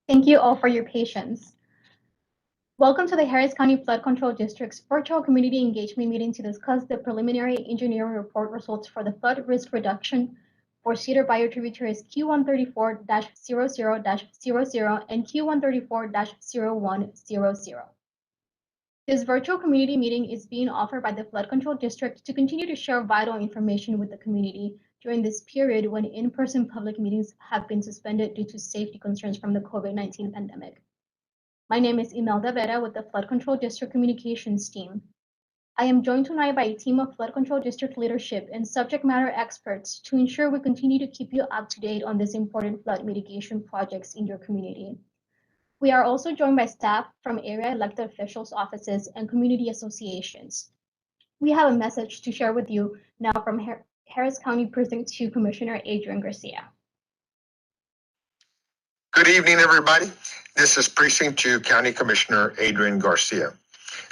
Thank you all for your patience. Welcome to the Harris County Flood Control District's virtual community engagement meeting to discuss the preliminary engineering report results for the flood risk reduction for Cedar Bayou Tributaries Q134-00-00 and Q134-0100. This virtual community meeting is being offered by the Flood Control District to continue to share vital information with the community during this period when in-person public meetings have been suspended due to safety concerns from the COVID-19 pandemic. My name is Imelda Vera with the Flood Control District Communications team. I am joined tonight by a team of Flood Control District leadership and subject matter experts to ensure we continue to keep you up to date on these important flood mitigation projects in your community. We are also joined by staff from area elected officials' offices and community associations. We have a message to share with you now from Harris County Precinct 2 Commissioner Adrian Garcia. Good evening, everybody. This is Precinct 2 County Commissioner Adrian Garcia.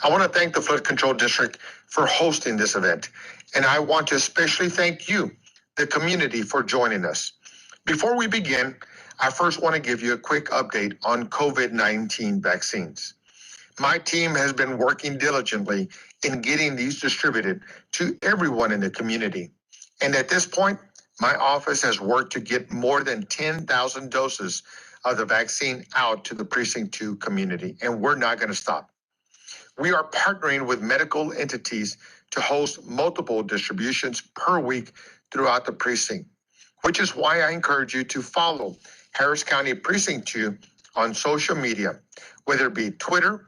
I want to thank the Flood Control District for hosting this event, and I want to especially thank you, the community, for joining us. Before we begin, I first want to give you a quick update on COVID-19 vaccines. My team has been working diligently in getting these distributed to everyone in the community. And at this point, my office has worked to get more than 10,000 doses of the vaccine out to the Precinct 2 community, and we're not going to stop. We are partnering with medical entities to host multiple distributions per week throughout the precinct, which is why I encourage you to follow Harris County Precinct 2 on social media, whether it be Twitter,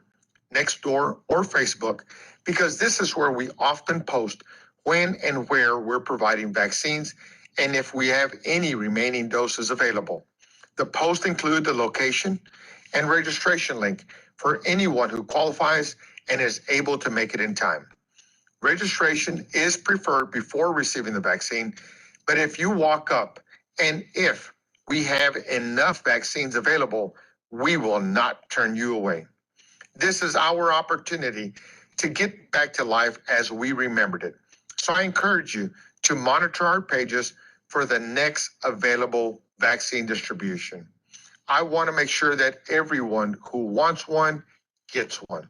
Nextdoor, or Facebook, because this is where we often post when and where we're providing vaccines and if we have any remaining doses available. The posts include the location and registration link for anyone who qualifies and is able to make it in time. Registration is preferred before receiving the vaccine, but if you walk up and if we have enough vaccines available, we will not turn you away. This is our opportunity to get back to life as we remembered it. So I encourage you to monitor our pages for the next available vaccine distribution. I want to make sure that everyone who wants one gets one.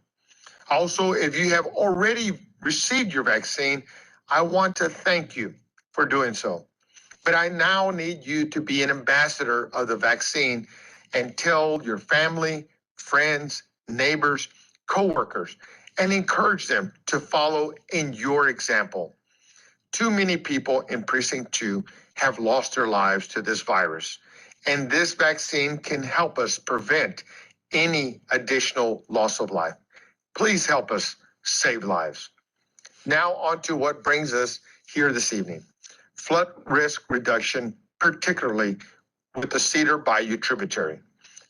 Also, if you have already received your vaccine, I want to thank you for doing so. But I now need you to be an ambassador of the vaccine and tell your family, friends, neighbors, coworkers, and encourage them to follow in your example. Too many people in Precinct 2 have lost their lives to this virus, and this vaccine can help us prevent any additional loss of life. Please help us save lives. Now on to what brings us here this evening. Flood risk reduction, particularly with the Cedar Bayou Tributary.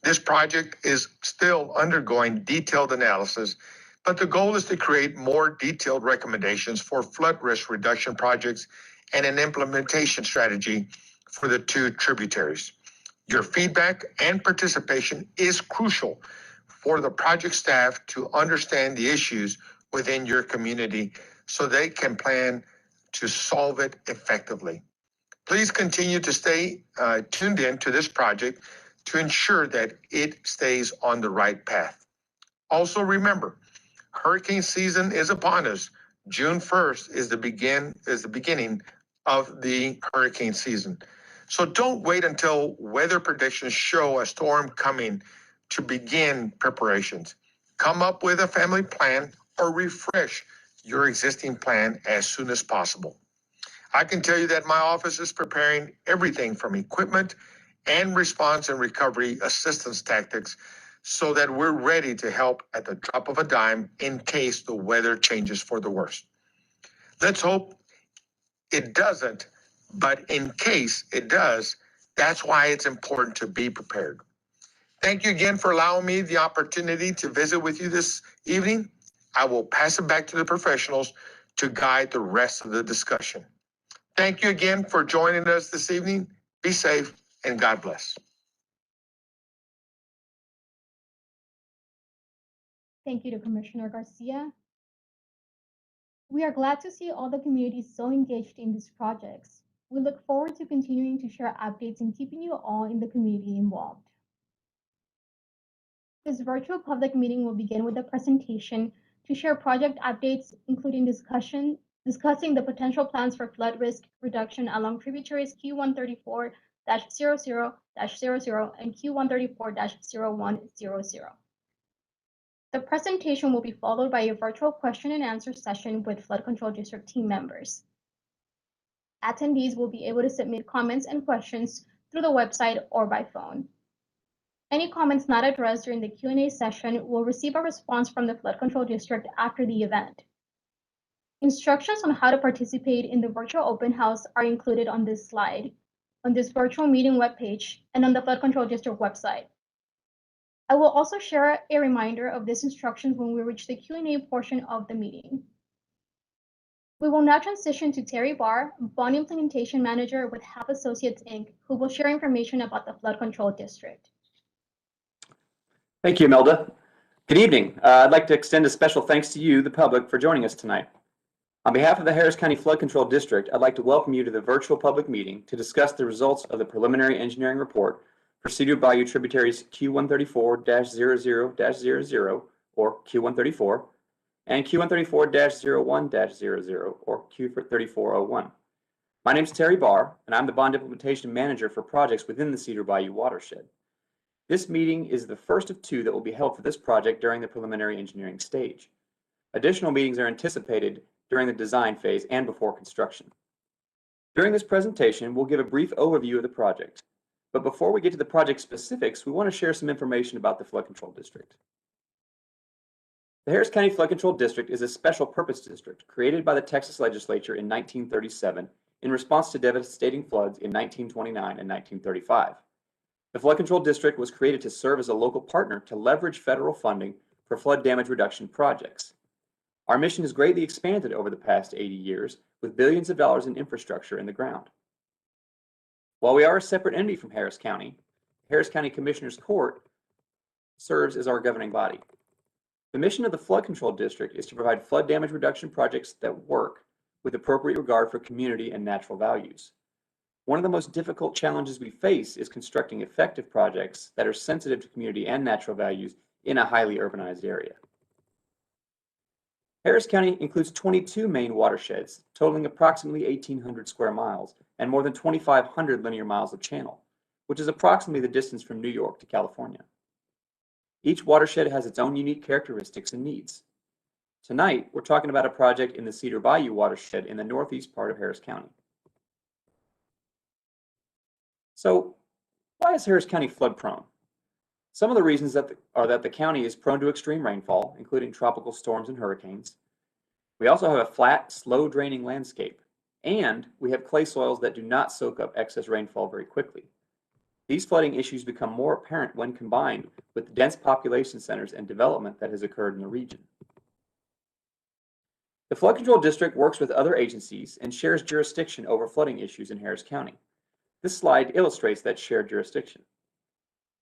This project is still undergoing detailed analysis, but the goal is to create more detailed recommendations for flood risk reduction projects and an implementation strategy for the two tributaries. Your feedback and participation is crucial for the project staff to understand the issues within your community so they can plan to solve it effectively. Please continue to stay tuned in to this project to ensure that it stays on the right path. Also remember, hurricane season is upon us. June 1st is the beginning of the hurricane season. So don't wait until weather predictions show a storm coming to begin preparations. Come up with a family plan or refresh your existing plan as soon as possible. I can tell you that my office is preparing everything from equipment and response and recovery assistance tactics so that we're ready to help at the drop of a dime in case the weather changes for the worse. Let's hope it doesn't, but in case it does, that's why it's important to be prepared. Thank you again for allowing me the opportunity to visit with you this evening. I will pass it back to the professionals to guide the rest of the discussion. Thank you again for joining us this evening. Be safe and God bless. Thank you to Commissioner Garcia. We are glad to see all the community so engaged in these projects. We look forward to continuing to share updates and keeping you all in the community involved. This virtual public meeting will begin with a presentation to share project updates, including discussing the potential plans for flood risk reduction along tributaries Q134-00-00 and Q134-0100. The presentation will be followed by a virtual question and answer session with Flood Control District team members. Attendees will be able to submit comments and questions through the website or by phone. Any comments not addressed during the Q&A session will receive a response from the Flood Control District after the event. Instructions on how to participate in the virtual open house are included on this slide, on this virtual meeting webpage, and on the Flood Control District website. I will also share a reminder of these instructions when we reach the Q&A portion of the meeting. We will now transition to Terry Barr, Bond Implementation Manager with HAP Associates, Inc., who will share information about the Flood Control District. Thank you, Imelda. Good evening. I'd like to extend a special thanks to you, the public, for joining us tonight. On behalf of the Harris County Flood Control District, I'd like to welcome you to the virtual public meeting to discuss the results of the preliminary engineering report for Cedar Bayou Tributaries Q134-00-00 or Q134 and Q134-01-00 or Q3401. My name is Terry Barr, and I'm the Bond Implementation Manager for projects within the Cedar Bayou Watershed. This meeting is the first of two that will be held for this project during the preliminary engineering stage. Additional meetings are anticipated during the design phase and before construction. During this presentation, we'll give a brief overview of the project. But before we get to the project specifics, we want to share some information about the Flood Control District. The Harris County Flood Control District is a special purpose district created by the Texas Legislature in 1937 in response to devastating floods in 1929 and 1935. The Flood Control District was created to serve as a local partner to leverage federal funding for flood damage reduction projects. Our mission has greatly expanded over the past 80 years with billions of dollars in infrastructure in the ground. While we are a separate entity from Harris County, the Harris County Commissioners Court serves as our governing body. The mission of the Flood Control District is to provide flood damage reduction projects that work with appropriate regard for community and natural values. One of the most difficult challenges we face is constructing effective projects that are sensitive to community and natural values in a highly urbanized area. Harris County includes 22 main watersheds, totaling approximately 1,800 square miles and more than 2,500 linear miles of channel, which is approximately the distance from New York to California. Each watershed has its own unique characteristics and needs. Tonight, we're talking about a project in the Cedar Bayou watershed in the northeast part of Harris County. So, why is Harris County flood prone? Some of the reasons are that the county is prone to extreme rainfall, including tropical storms and hurricanes. We also have a flat, slow-draining landscape, and we have clay soils that do not soak up excess rainfall very quickly. These flooding issues become more apparent when combined with the dense population centers and development that has occurred in the region. The Flood Control District works with other agencies and shares jurisdiction over flooding issues in Harris County. This slide illustrates that shared jurisdiction.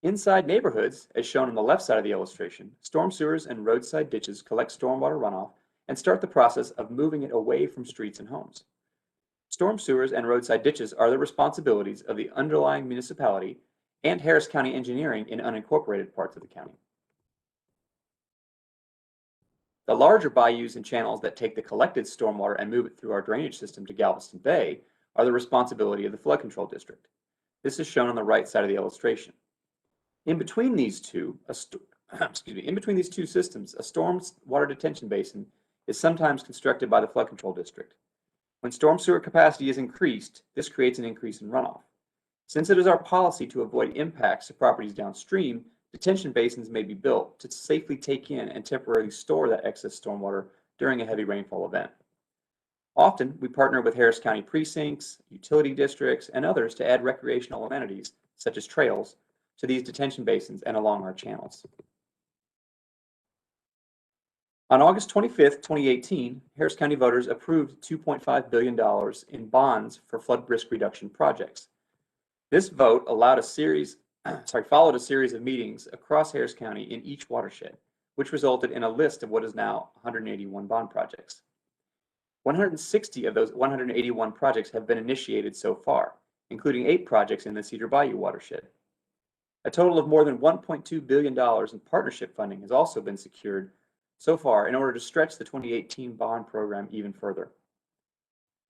Inside neighborhoods, as shown on the left side of the illustration, storm sewers and roadside ditches collect stormwater runoff and start the process of moving it away from streets and homes. Storm sewers and roadside ditches are the responsibilities of the underlying municipality and Harris County Engineering in unincorporated parts of the county. The larger bayous and channels that take the collected stormwater and move it through our drainage system to Galveston Bay are the responsibility of the Flood Control District. This is shown on the right side of the illustration. In between these two systems, a stormwater detention basin is sometimes constructed by the Flood Control District. When storm sewer capacity is increased, this creates an increase in runoff. Since it is our policy to avoid impacts to properties downstream, detention basins may be built to safely take in and temporarily store that excess stormwater during a heavy rainfall event. Often, we partner with Harris County precincts, utility districts, and others to add recreational amenities, such as trails, to these detention basins and along our channels. On August 25, 2018, Harris County voters approved $2.5 billion in bonds for flood risk reduction projects. This vote followed a series of meetings across Harris County in each watershed, which resulted in a list of what is now 181 bond projects. 160 of those 181 projects have been initiated so far, including 8 projects in the Cedar Bayou watershed. A total of more than $1.2 billion in partnership funding has also been secured so far in order to stretch the 2018 bond program even further.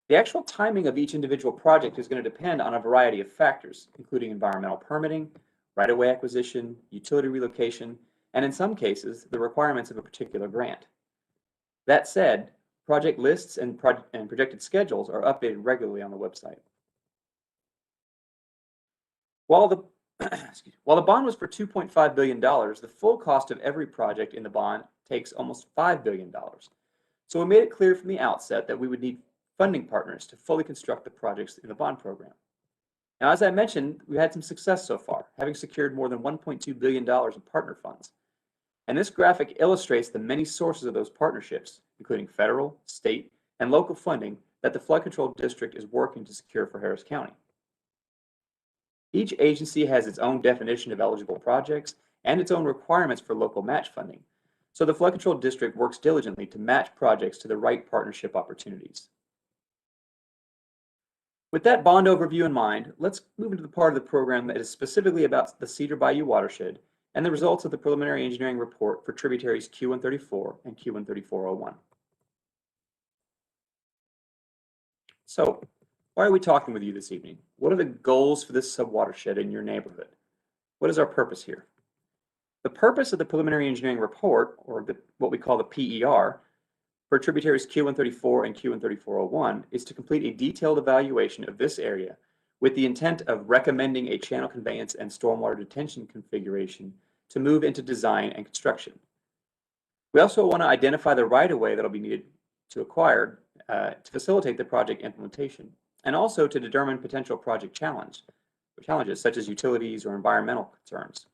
The actual timing of each individual project is going to depend on a variety of factors, including environmental permitting, right-of-way acquisition, utility relocation, and in some cases, the requirements of a particular grant. That said, project lists and projected schedules are updated regularly on the website. While the bond was for $2.5 billion, the full cost of every project in the bond takes almost $5 billion. So we made it clear from the outset that we would need funding partners to fully construct the projects in the bond program. Now, as I mentioned, we had some success so far, having secured more than $1.2 billion in partner funds. And this graphic illustrates the many sources of those partnerships, including federal, state, and local funding that the Flood Control District is working to secure for Harris County. Each agency has its own definition of eligible projects and its own requirements for local match funding, so the Flood Control District works diligently to match projects to the right partnership opportunities. With that bond overview in mind, let's move into the part of the program that is specifically about the Cedar Bayou Watershed and the results of the preliminary engineering report for tributaries Q134 and Q13401. So, why are we talking with you this evening? What are the goals for this subwatershed in your neighborhood? What is our purpose here? The purpose of the preliminary engineering report, or what we call the PER, for tributaries Q134 and Q13401 is to complete a detailed evaluation of this area with the intent of recommending a channel conveyance and stormwater detention configuration to move into design and construction. We also want to identify the right-of-way that will be needed to acquire to facilitate the project implementation, and also to determine potential project challenges such as utilities or environmental concerns.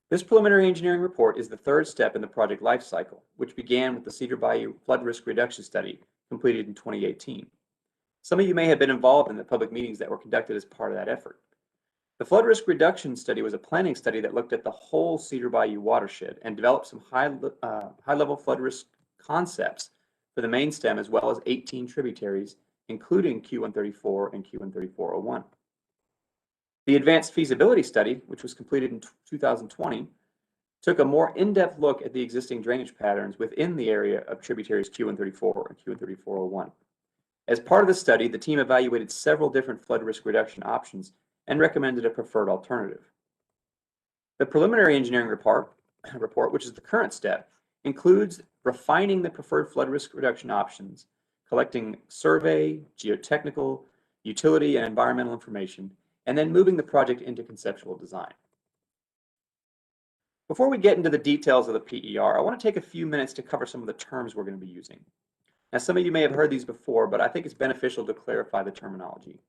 This preliminary engineering report is the third step in the project life cycle, which began with the Cedar Bayou Flood Risk Reduction Study completed in 2018. Some of you may have been involved in the public meetings that were conducted as part of that effort. The Flood Risk Reduction Study was a planning study that looked at the whole Cedar Bayou watershed and developed some high-level flood risk concepts for the main stem as well as 18 tributaries, including Q134 and Q13401. The Advanced Feasibility Study, which was completed in 2020, took a more in-depth look at the existing drainage patterns within the area of tributaries Q134 and Q13401. As part of the study, the team evaluated several different flood risk reduction options and recommended a preferred alternative. The preliminary engineering report, which is the current step, includes refining the preferred flood risk reduction options, collecting survey, geotechnical, utility, and environmental information, and then moving the project into conceptual design. Before we get into the details of the PER, I want to take a few minutes to cover some of the terms we're going to be using. Now, some of you may have heard these before, but I think it's beneficial to clarify the terminology.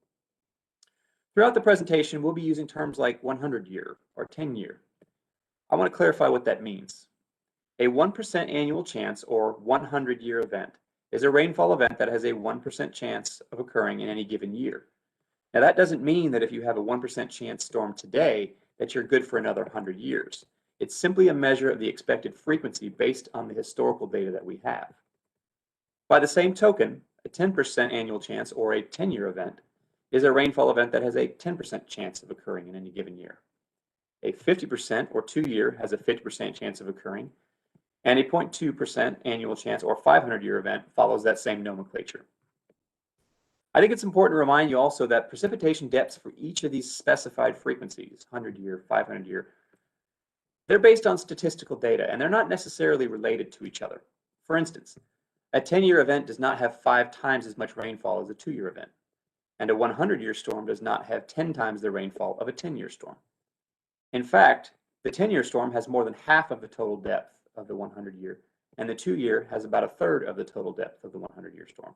Throughout the presentation, we'll be using terms like 100-year or 10-year. I want to clarify what that means. A 1% annual chance or 100-year event is a rainfall event that has a 1% chance of occurring in any given year. Now, that doesn't mean that if you have a 1% chance storm today, that you're good for another 100 years. It's simply a measure of the expected frequency based on the historical data that we have. By the same token, a 10% annual chance or a 10-year event is a rainfall event that has a 10% chance of occurring in any given year. A 50% or 2-year has a 50% chance of occurring, and a 0.2% annual chance or 500-year event follows that same nomenclature. I think it's important to remind you also that precipitation depths for each of these specified frequencies, 100-year, 500-year, they're based on statistical data and they're not necessarily related to each other. For instance, a 10-year event does not have 5 times as much rainfall as a 2-year event, and a 100-year storm does not have 10 times the rainfall of a 10-year storm. In fact, the 10-year storm has more than half of the total depth of the 100-year, and the 2-year has about a third of the total depth of the 100-year storm.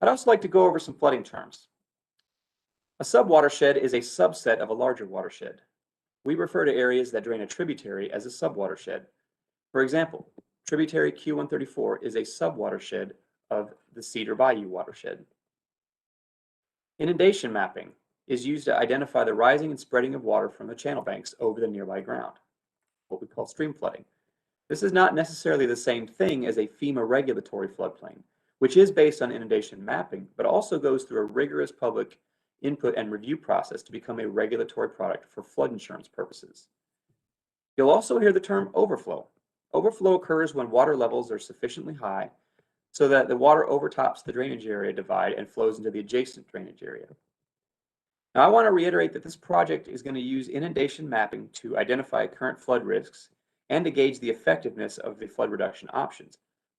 I'd also like to go over some flooding terms. A subwatershed is a subset of a larger watershed. We refer to areas that drain a tributary as a subwatershed. For example, tributary Q134 is a subwatershed of the Cedar Bayou watershed. Inundation mapping is used to identify the rising and spreading of water from the channel banks over the nearby ground, what we call stream flooding. This is not necessarily the same thing as a FEMA regulatory floodplain, which is based on inundation mapping, but also goes through a rigorous public input and review process to become a regulatory product for flood insurance purposes. You'll also hear the term overflow. Overflow occurs when water levels are sufficiently high so that the water overtops the drainage area divide and flows into the adjacent drainage area. Now, I want to reiterate that this project is going to use inundation mapping to identify current flood risks and to gauge the effectiveness of the flood reduction options.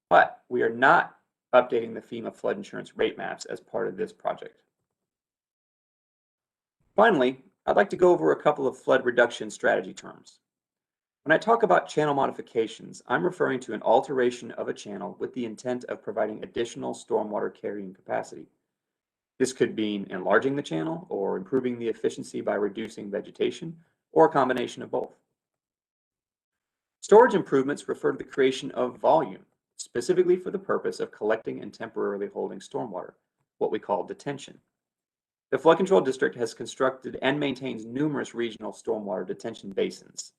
But we are not updating the FEMA flood insurance rate maps as part of this project. Finally, I'd like to go over a couple of flood reduction strategy terms. When I talk about channel modifications, I'm referring to an alteration of a channel with the intent of providing additional stormwater carrying capacity. This could mean enlarging the channel or improving the efficiency by reducing vegetation, or a combination of both. Storage improvements refer to the creation of volume, specifically for the purpose of collecting and temporarily holding stormwater, what we call detention. The Flood Control District has constructed and maintains numerous regional stormwater detention basins.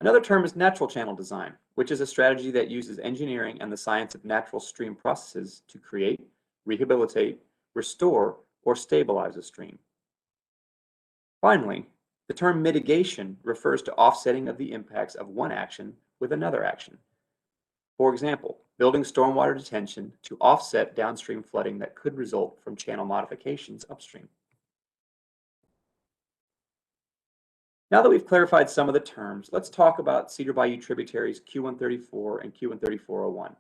Another term is natural channel design, which is a strategy that uses engineering and the science of natural stream processes to create, rehabilitate, restore, or stabilize a stream. Finally, the term mitigation refers to offsetting of the impacts of one action with another action. For example, building stormwater detention to offset downstream flooding that could result from channel modifications upstream. Now that we've clarified some of the terms, let's talk about Cedar Bayou Tributaries Q134 and Q13401,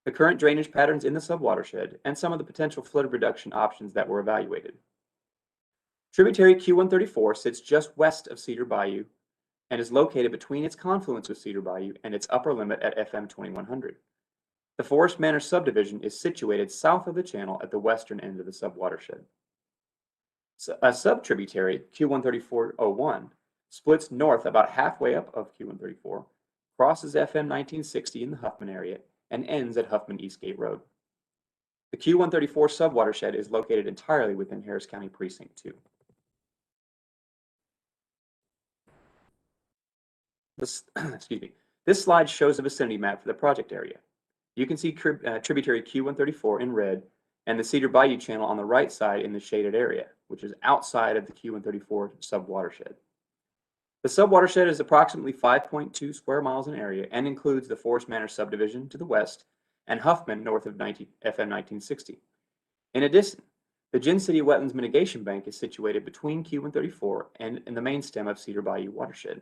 the current drainage patterns in the subwatershed, and some of the potential flood reduction options that were evaluated. Tributary Q134 sits just west of Cedar Bayou and is located between its confluence with Cedar Bayou and its upper limit at FM 2100. The Forest Manor subdivision is situated south of the channel at the western end of the subwatershed. A subtributary, Q13401, splits north about halfway up of Q134, crosses FM 1960 in the Huffman area, and ends at Huffman Eastgate Road. The Q134 subwatershed is located entirely within Harris County Precinct 2. This slide shows a vicinity map for the project area. You can see tributary Q134 in red and the Cedar Bayou channel on the right side in the shaded area, which is outside of the Q134 subwatershed. The subwatershed is approximately 5.2 square miles in area and includes the Forest Manor subdivision to the west and Huffman north of FM 1960. In addition, the Gin City Wetlands Mitigation Bank is situated between Q134 and in the main stem of Cedar Bayou watershed.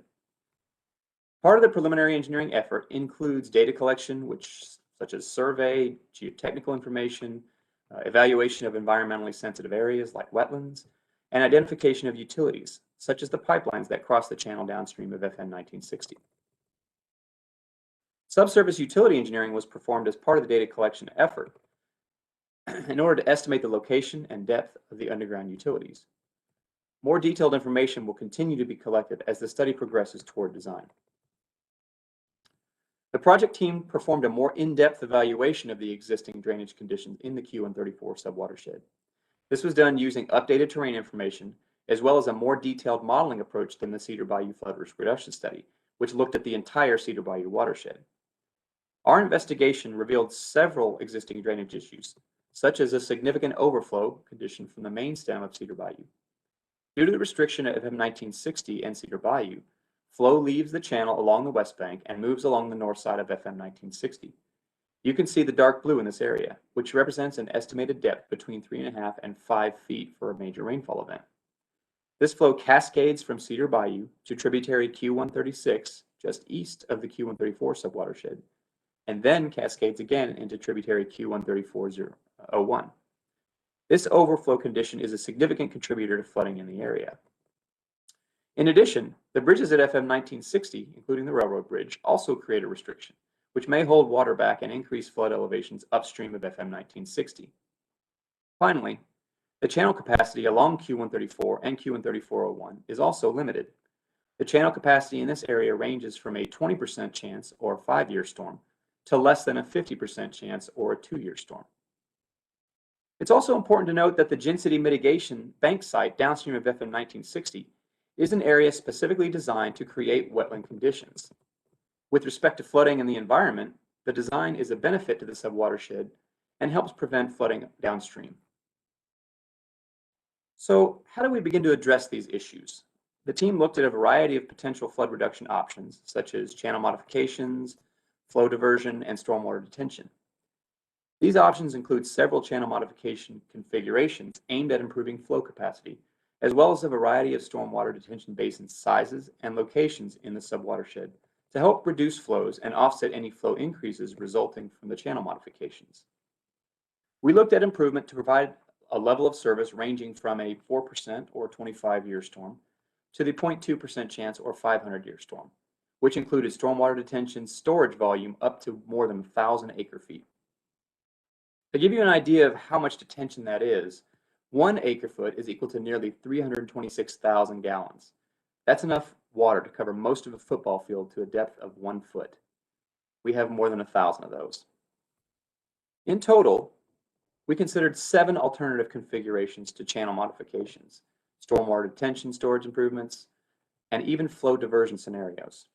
Part of the preliminary engineering effort includes data collection, such as survey, geotechnical information, evaluation of environmentally sensitive areas like wetlands, and identification of utilities, such as the pipelines that cross the channel downstream of FM 1960. Subsurface utility engineering was performed as part of the data collection effort in order to estimate the location and depth of the underground utilities. More detailed information will continue to be collected as the study progresses toward design. The project team performed a more in-depth evaluation of the existing drainage conditions in the Q134 subwatershed. This was done using updated terrain information, as well as a more detailed modeling approach than the Cedar Bayou Flood Risk Reduction Study, which looked at the entire Cedar Bayou watershed. Our investigation revealed several existing drainage issues, such as a significant overflow condition from the main stem of Cedar Bayou. Due to the restriction of FM 1960 and Cedar Bayou, flow leaves the channel along the west bank and moves along the north side of FM 1960. You can see the dark blue in this area, which represents an estimated depth between 3.5 and 5 feet for a major rainfall event. This flow cascades from Cedar Bayou to tributary Q136, just east of the Q134 subwatershed, and then cascades again into tributary Q13401. This overflow condition is a significant contributor to flooding in the area. In addition, the bridges at FM 1960, including the railroad bridge, also create a restriction, which may hold water back and increase flood elevations upstream of FM 1960. Finally, the channel capacity along Q134 and Q13401 is also limited. The channel capacity in this area ranges from a 20% chance or a 5-year storm to less than a 50% chance or a 2-year storm. It's also important to note that the Gin City Mitigation Bank site downstream of FM 1960 is an area specifically designed to create wetland conditions. With respect to flooding in the environment, the design is a benefit to the subwatershed and helps prevent flooding downstream. So how do we begin to address these issues? The team looked at a variety of potential flood reduction options, such as channel modifications, flow diversion, and stormwater detention. These options include several channel modification configurations aimed at improving flow capacity, as well as a variety of stormwater detention basin sizes and locations in the subwatershed to help reduce flows and offset any flow increases resulting from the channel modifications. We looked at improvement to provide a level of service ranging from a 4% or 25-year storm to the 0.2% chance or 500-year storm, which included stormwater detention storage volume up to more than 1,000 acre-feet. To give you an idea of how much detention that is, 1 acre-foot is equal to nearly 326,000 gallons. That's enough water to cover most of a football field to a depth of 1 foot. We have more than 1,000 of those. In total, we considered 7 alternative configurations to channel modifications, stormwater detention storage improvements, and even flow diversion scenarios.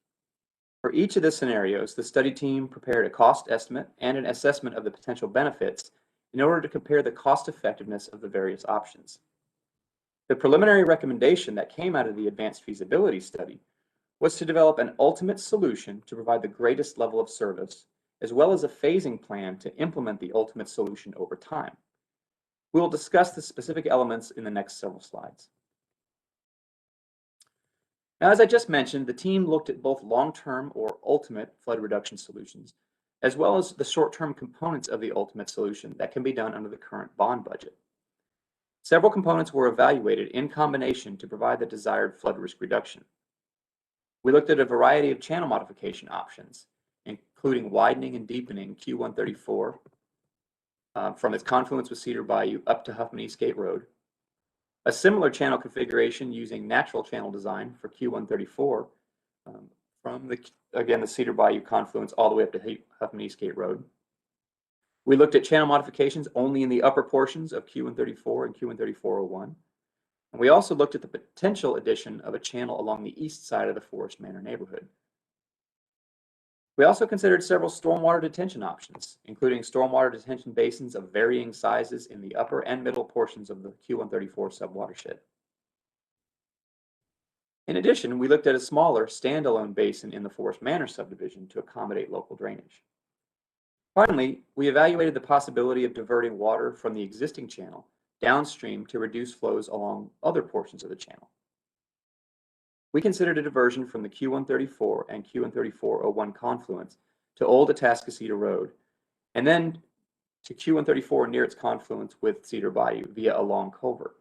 For each of the scenarios, the study team prepared a cost estimate and an assessment of the potential benefits in order to compare the cost effectiveness of the various options. The preliminary recommendation that came out of the advanced feasibility study was to develop an ultimate solution to provide the greatest level of service, as well as a phasing plan to implement the ultimate solution over time. We will discuss the specific elements in the next several slides. Now, as I just mentioned, the team looked at both long-term or ultimate flood reduction solutions, as well as the short-term components of the ultimate solution that can be done under the current bond budget. Several components were evaluated in combination to provide the desired flood risk reduction. We looked at a variety of channel modification options, including widening and deepening Q134 from its confluence with Cedar Bayou up to Huffman Eastgate Road, a similar channel configuration using natural channel design for Q134 from the Cedar Bayou confluence all the way up to Huffman Eastgate Road. We looked at channel modifications only in the upper portions of Q134 and Q134-01. And we also looked at the potential addition of a channel along the east side of the Forest Manor neighborhood. We also considered several stormwater detention options, including stormwater detention basins of varying sizes in the upper and middle portions of the Q134 subwatershed. In addition, we looked at a smaller standalone basin in the Forest Manor subdivision to accommodate local drainage. Finally, we evaluated the possibility of diverting water from the existing channel downstream to reduce flows along other portions of the channel. We considered a diversion from the Q134 and Q134-01 confluence to Old Atascocita Road, and then to Q134 near its confluence with Cedar Bayou via a long culvert.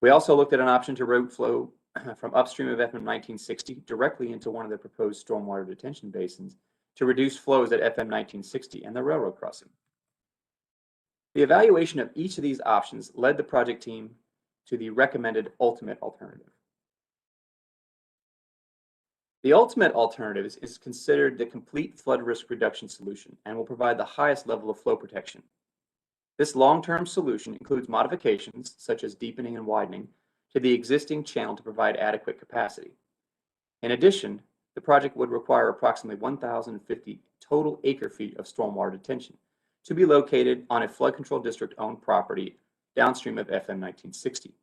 We also looked at an option to route flow from upstream of FM 1960 directly into one of the proposed stormwater detention basins to reduce flows at FM 1960 and the railroad crossing. The evaluation of each of these options led the project team to the recommended ultimate alternative. The ultimate alternative is considered the complete flood risk reduction solution and will provide the highest level of flow protection. This long-term solution includes modifications, such as deepening and widening, to the existing channel to provide adequate capacity. In addition, the project would require approximately 1,050 total acre-feet of stormwater detention to be located on a flood control district-owned property downstream of FM 1960.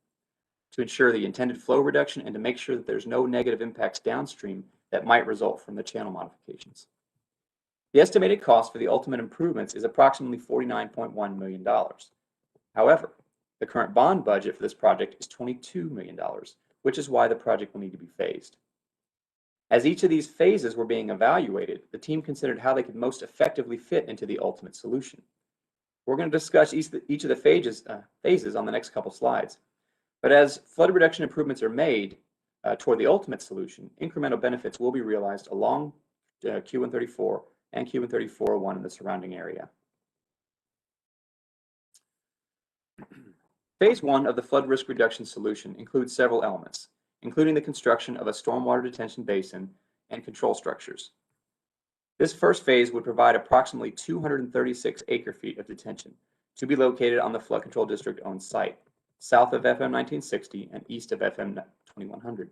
To ensure the intended flow reduction and to make sure that there's no negative impacts downstream that might result from the channel modifications. The estimated cost for the ultimate improvements is approximately $49.1 million. However, the current bond budget for this project is $22 million, which is why the project will need to be phased. As each of these phases were being evaluated, the team considered how they could most effectively fit into the ultimate solution. We're going to discuss each of the phases on the next couple slides. But as flood reduction improvements are made toward the ultimate solution, incremental benefits will be realized along Q134 and Q134-01 in the surrounding area. Phase 1 of the flood risk reduction solution includes several elements, including the construction of a stormwater detention basin and control structures. This first phase would provide approximately 236 acre-feet of detention to be located on the flood control district-owned site, south of FM 1960 and east of FM 2100.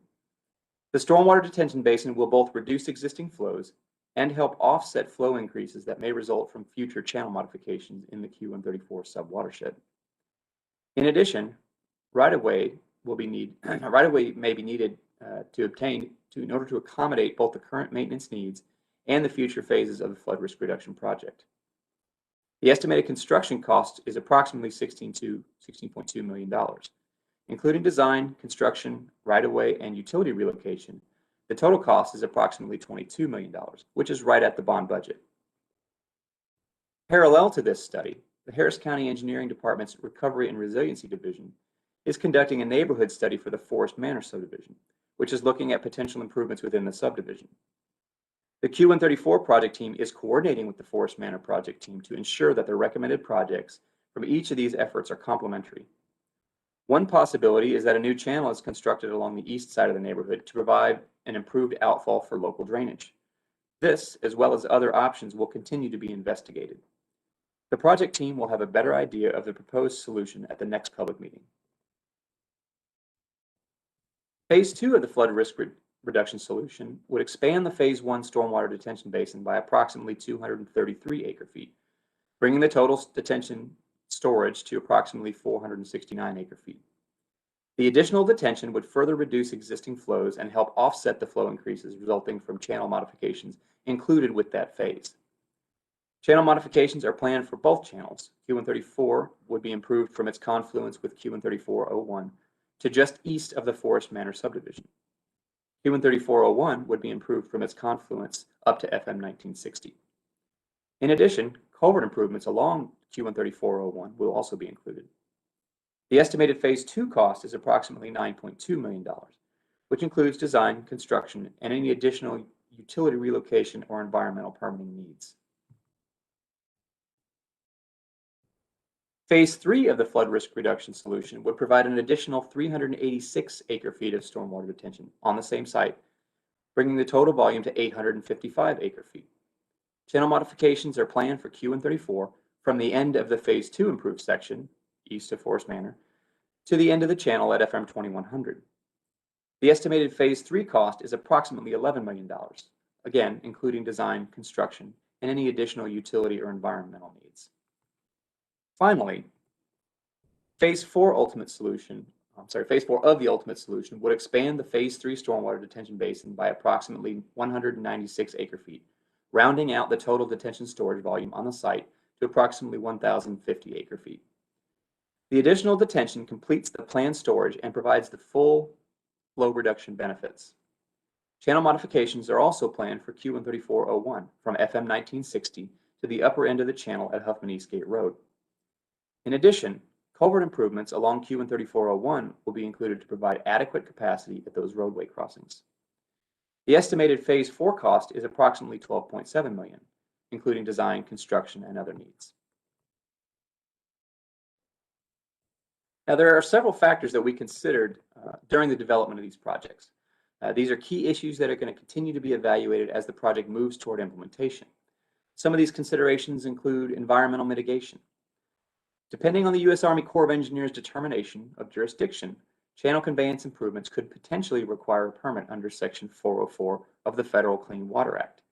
The stormwater detention basin will both reduce existing flows and help offset flow increases that may result from future channel modifications in the Q134 subwatershed. In addition, Right-of-way right-of-way may be needed to obtain in order to accommodate both the current maintenance needs and the future phases of the flood risk reduction project. The estimated construction cost is approximately $16.2 million. Including design, construction, right-of-way, and utility relocation, the total cost is approximately $22 million, which is right at the bond budget. Parallel to this study, the Harris County Engineering Department's Recovery and Resiliency Division is conducting a neighborhood study for the Forest Manor subdivision, which is looking at potential improvements within the subdivision. The Q134 project team is coordinating with the Forest Manor project team to ensure that the recommended projects from each of these efforts are complementary. One possibility is that a new channel is constructed along the east side of the neighborhood to provide an improved outfall for local drainage. This, as well as other options, will continue to be investigated. The project team will have a better idea of the proposed solution at the next public meeting. Phase 2 of the flood risk reduction solution would expand the Phase 1 stormwater detention basin by approximately 233 acre-feet, bringing the total detention storage to approximately 469 acre-feet. The additional detention would further reduce existing flows and help offset the flow increases resulting from channel modifications included with that phase. Channel modifications are planned for both channels. Q134 would be improved from its confluence with Q134-01 to just east of the Forest Manor subdivision. Q134-01 would be improved from its confluence up to FM 1960. In addition, culvert improvements along Q134-01 will also be included. The estimated Phase 2 cost is approximately $9.2 million, which includes design, construction, and any additional utility relocation or environmental permitting needs. Phase 3 of the flood risk reduction solution would provide an additional 386 acre-feet of stormwater detention on the same site, bringing the total volume to 855 acre-feet. Channel modifications are planned for Q134 from the end of the Phase 2 improved section, east of Forest Manor, to the end of the channel at FM 2100. The estimated Phase 3 cost is approximately $11 million, again, including design, construction, and any additional utility or environmental needs. Finally, Phase 4 of the ultimate solution would expand the Phase 3 stormwater detention basin by approximately 196 acre-feet, rounding out the total detention storage volume on the site to approximately 1,050 acre-feet. The additional detention completes the planned storage and provides the full flow reduction benefits. Channel modifications are also planned for Q134-01 from FM 1960 to the upper end of the channel at Huffman Eastgate Road. In addition, culvert improvements along Q134-01 will be included to provide adequate capacity at those roadway crossings. The estimated Phase 4 cost is approximately $12.7 million, including design, construction, and other needs. Now, there are several factors that we considered during the development of these projects. These are key issues that are going to continue to be evaluated as the project moves toward implementation. Some of these considerations include environmental mitigation. Depending on the U.S. Army Corps of Engineers' determination of jurisdiction, channel conveyance improvements could potentially require a permit under Section 404 of the Federal Clean Water Act.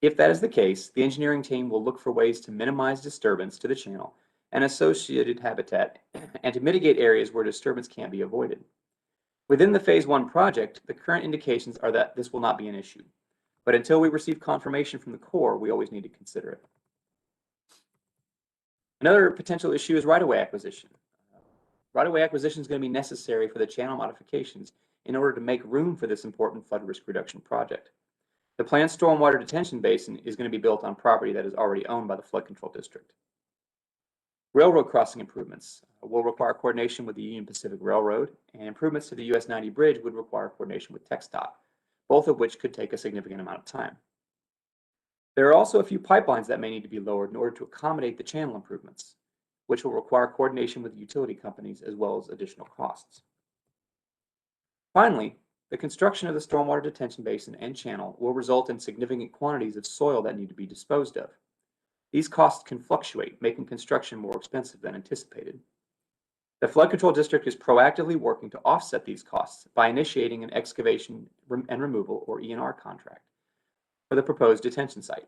If that is the case, the engineering team will look for ways to minimize disturbance to the channel and associated habitat and to mitigate areas where disturbance can't be avoided. Within the Phase 1 project, the current indications are that this will not be an issue. But until we receive confirmation from the Corps, we always need to consider it. Another potential issue is right-of-way acquisition. Right-of-way acquisition is going to be necessary for the channel modifications in order to make room for this important flood risk reduction project. The planned stormwater detention basin is going to be built on property that is already owned by the Flood Control District. Railroad crossing improvements will require coordination with the Union Pacific Railroad, and improvements to the US 90 bridge would require coordination with TxDOT, both of which could take a significant amount of time. There are also a few pipelines that may need to be lowered in order to accommodate the channel improvements, which will require coordination with utility companies as well as additional costs. Finally, the construction of the stormwater detention basin and channel will result in significant quantities of soil that need to be disposed of. These costs can fluctuate, making construction more expensive than anticipated. The Flood Control District is proactively working to offset these costs by initiating an excavation and removal, or E&R contract, for the proposed detention site.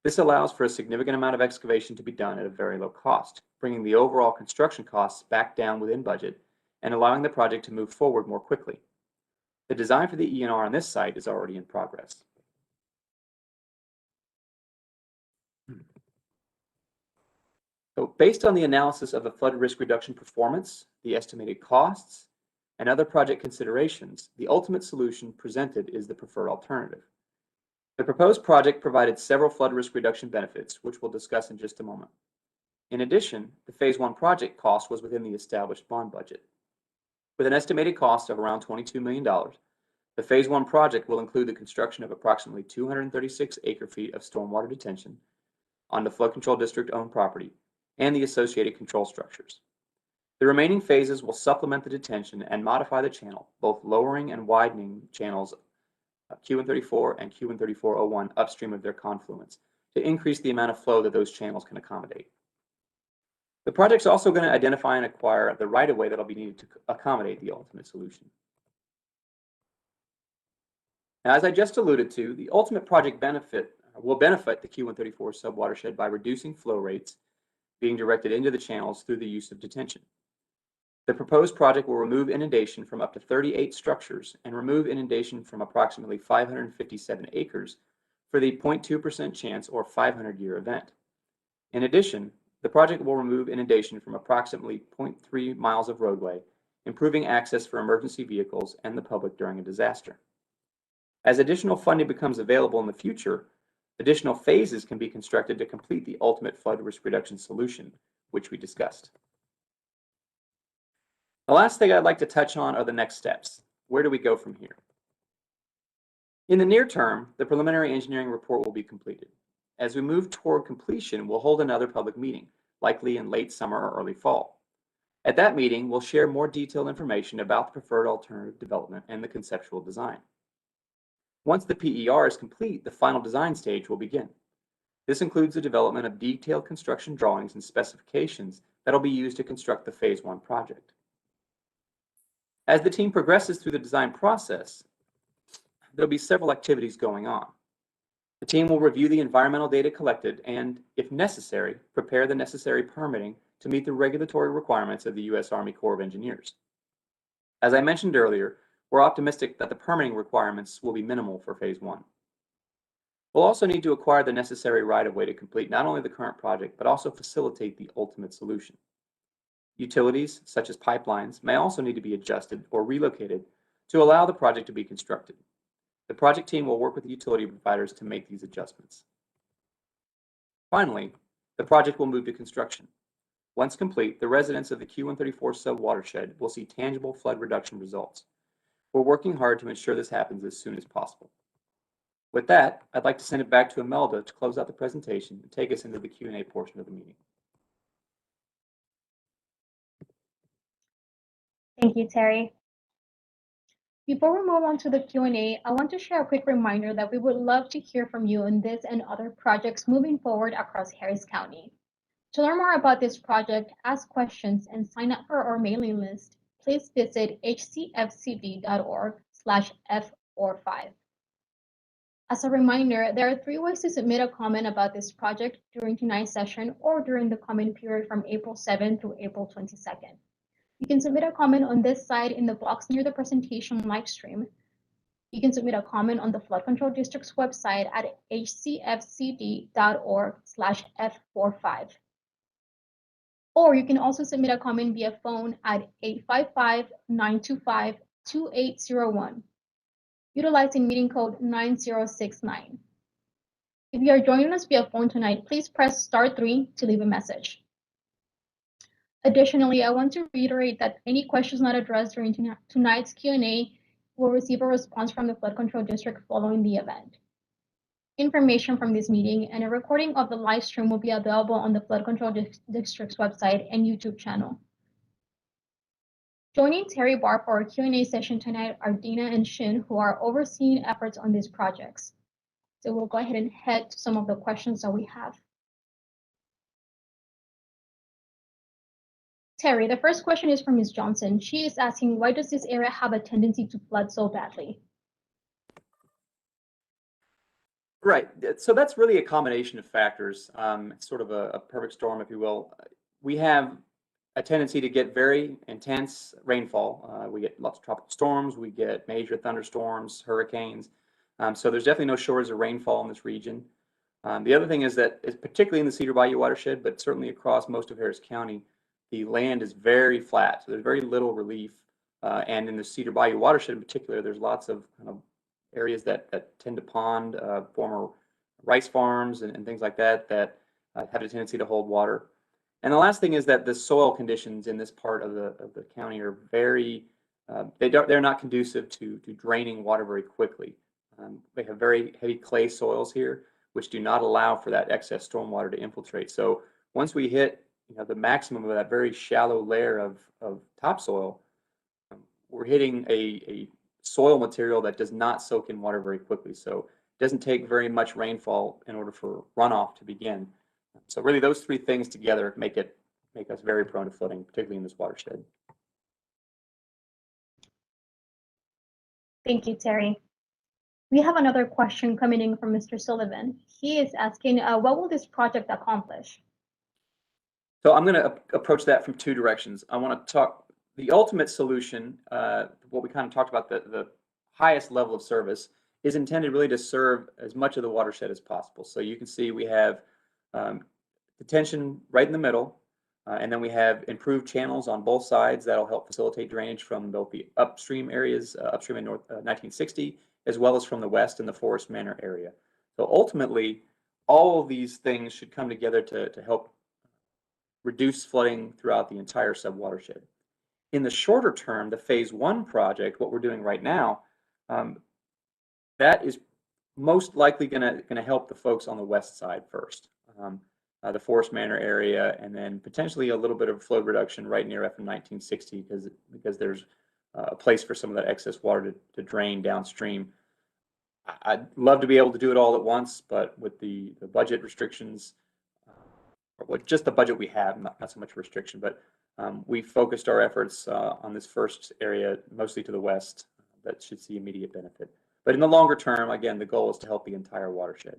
This allows for a significant amount of excavation to be done at a very low cost, bringing the overall construction costs back down within budget and allowing the project to move forward more quickly. The design for the ENR on this site is already in progress. So based on the analysis of the flood risk reduction performance, the estimated costs, and other project considerations, the ultimate solution presented is the preferred alternative. The proposed project provided several flood risk reduction benefits, which we'll discuss in just a moment. In addition, the Phase 1 project cost was within the established bond budget. With an estimated cost of around $22 million, the Phase 1 project will include the construction of approximately 236 acre-feet of stormwater detention on the Flood Control District-owned property and the associated control structures. The remaining phases will supplement the detention and modify the channel, both lowering and widening channels Q134 and Q134-01 upstream of their confluence to increase the amount of flow that those channels can accommodate. The project's also going to identify and acquire the right-of-way that will be needed to accommodate the ultimate solution. Now, as I just alluded to, the ultimate project will benefit the Q134 subwatershed by reducing flow rates being directed into the channels through the use of detention. The proposed project will remove inundation from up to 38 structures and remove inundation from approximately 557 acres for the 0.2% chance or 500-year event. In addition, the project will remove inundation from approximately 0.3 miles of roadway, improving access for emergency vehicles and the public during a disaster. As additional funding becomes available in the future, additional phases can be constructed to complete the ultimate flood risk reduction solution, which we discussed. The last thing I'd like to touch on are the next steps. Where do we go from here? In the near term, the preliminary engineering report will be completed. As we move toward completion, we'll hold another public meeting, likely in late summer or early fall. At that meeting, we'll share more detailed information about the preferred alternative development and the conceptual design. Once the PER is complete, the final design stage will begin. This includes the development of detailed construction drawings and specifications that will be used to construct the Phase 1 project. As the team progresses through the design process, there'll be several activities going on. The team will review the environmental data collected and, if necessary, prepare the necessary permitting to meet the regulatory requirements of the U.S. Army Corps of Engineers. As I mentioned earlier, we're optimistic that the permitting requirements will be minimal for Phase 1. We'll also need to acquire the necessary right-of-way to complete not only the current project, but also facilitate the ultimate solution. Utilities, such as pipelines, may also need to be adjusted or relocated to allow the project to be constructed. The project team will work with the utility providers to make these adjustments. Finally, the project will move to construction. Once complete, the residents of the Q134 subwatershed will see tangible flood reduction results. We're working hard to ensure this happens as soon as possible. With that, I'd like to send it back to Imelda to close out the presentation and take us into the Q&A portion of the meeting. Thank you, Terry. Before we move on to the Q&A, I want to share a quick reminder that we would love to hear from you on this and other projects moving forward across Harris County. To learn more about this project, ask questions, and sign up for our mailing list, please visit hcfcd.org/F-45. As a reminder, there are 3 ways to submit a comment about this project during tonight's session or during the comment period from April 7th through April 22nd. You can submit a comment on this side in the box near the presentation live stream. You can submit a comment on the Flood Control District's website at hcfcd.org/F45. Or you can also submit a comment via phone at 855-925-2801, utilizing meeting code 9069. If you are joining us via phone tonight, please press *3 to leave a message. Additionally, I want to reiterate that any questions not addressed during tonight's Q&A will receive a response from the Flood Control District following the event. Information from this meeting and a recording of the live stream will be available on the Flood Control District's website and YouTube channel. Joining Terry Barr for our Q&A session tonight are Dina and Shin, who are overseeing efforts on these projects. So we'll go ahead and head to some of the questions that we have. Terry, the first question is from Ms. Johnson. She is asking, why does this area have a tendency to flood so badly? Right. So that's really a combination of factors. It's sort of a perfect storm, if you will. We have a tendency to get very intense rainfall. We get lots of tropical storms, we get major thunderstorms, hurricanes. So there's definitely no shortage of rainfall in this region. The other thing is that, particularly in the Cedar Bayou watershed, but certainly across most of Harris County, the land is very flat, so there's very little relief. And in the Cedar Bayou watershed in particular, there's lots of kind of areas that tend to pond, former rice farms and things like that have a tendency to hold water. And the last thing is that the soil conditions in this part of the county are very, they're not conducive to draining water very quickly. They have very heavy clay soils here, which do not allow for that excess stormwater to infiltrate. So once we hit the maximum of that very shallow layer of topsoil, we're hitting a soil material that does not soak in water very quickly. So it doesn't take very much rainfall in order for runoff to begin. So really those three things together make us very prone to flooding, particularly in this watershed. Thank you, Terry. We have another question coming in from Mr. Sullivan. He is asking, what will this project accomplish? So I'm going to approach that from two directions. I want to talk the ultimate solution, what we kind of talked about, the highest level of service is intended really to serve as much of the watershed as possible. So you can see we have detention right in the middle, and then we have improved channels on both sides that'll help facilitate drainage from both the upstream areas, upstream in North 1960, as well as from the west in the Forest Manor area. So ultimately, all of these things should come together to help reduce flooding throughout the entire subwatershed. In the shorter term, the phase one project, what we're doing right now, that is most likely going to help the folks on the west side first, the Forest Manor area, and then potentially a little bit of flow reduction right near FM 1960 because there's a place for some of that excess water to drain downstream. I'd love to be able to do it all at once, but with the budget restrictions, or with just the budget we have, not so much restriction, but we focused our efforts on this first area, mostly to the west, that should see immediate benefit. But in the longer term, again, the goal is to help the entire watershed.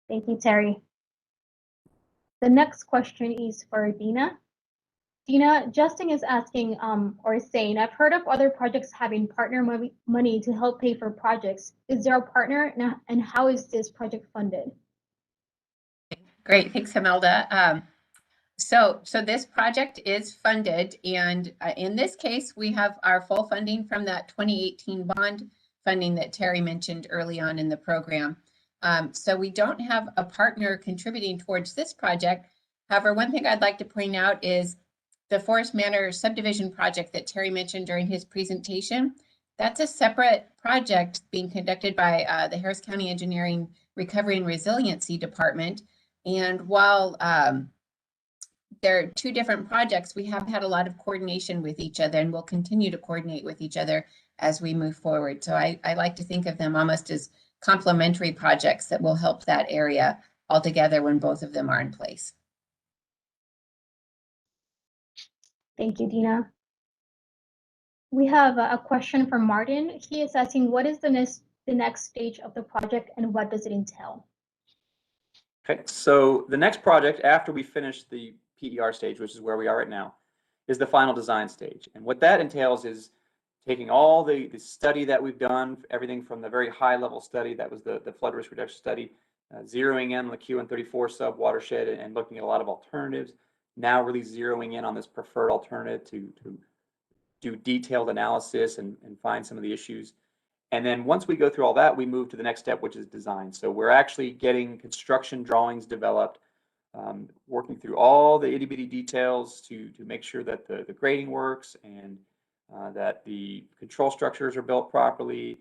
Thank you, Terry. The next question is for Dina. Dina, Justin is asking or saying, I've heard of other projects having partner money to help pay for projects. Is there a partner, and how is this project funded? Great, thanks, Imelda. So this project is funded, and in this case, we have our full funding from that 2018 bond funding that Terry mentioned early on in the program. So we don't have a partner contributing towards this project. However, one thing I'd like to point out is the Forest Manor subdivision project that Terry mentioned during his presentation. That's a separate project being conducted by the Harris County Engineering Recovery and Resiliency Department. And while there are two different projects, we have had a lot of coordination with each other, and we'll continue to coordinate with each other as we move forward. So I like to think of them almost as complementary projects that will help that area all together when both of them are in place. Thank you, Dina. We have a question from Martin. He is asking, what is the next stage of the project and what does it entail? Okay, so the next project after we finish the PER stage, which is where we are right now, is the final design stage. And what that entails is taking all the study that we've done, everything from the very high level study that was the flood risk reduction study, zeroing in on the Q134 sub watershed and looking at a lot of alternatives, now really zeroing in on this preferred alternative to do detailed analysis and find some of the issues. And then once we go through all that, we move to the next step, which is design. So we're actually getting construction drawings developed, working through all the itty bitty details to make sure that the grading works and that the control structures are built properly.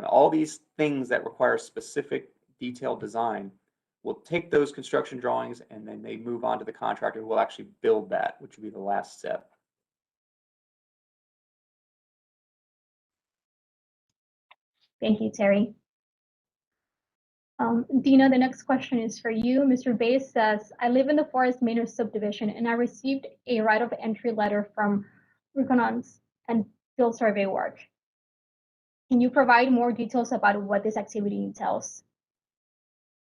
All these things that require specific detailed design, we'll take those construction drawings and then they move on to the contractor who will actually build that, which will be the last step. Thank you, Terry. Dina, the next question is for you. Mr. Bass says, I live in the Forest Manor subdivision and I received a right of entry letter from Reconnaissance and field survey work. Can you provide more details about what this activity entails?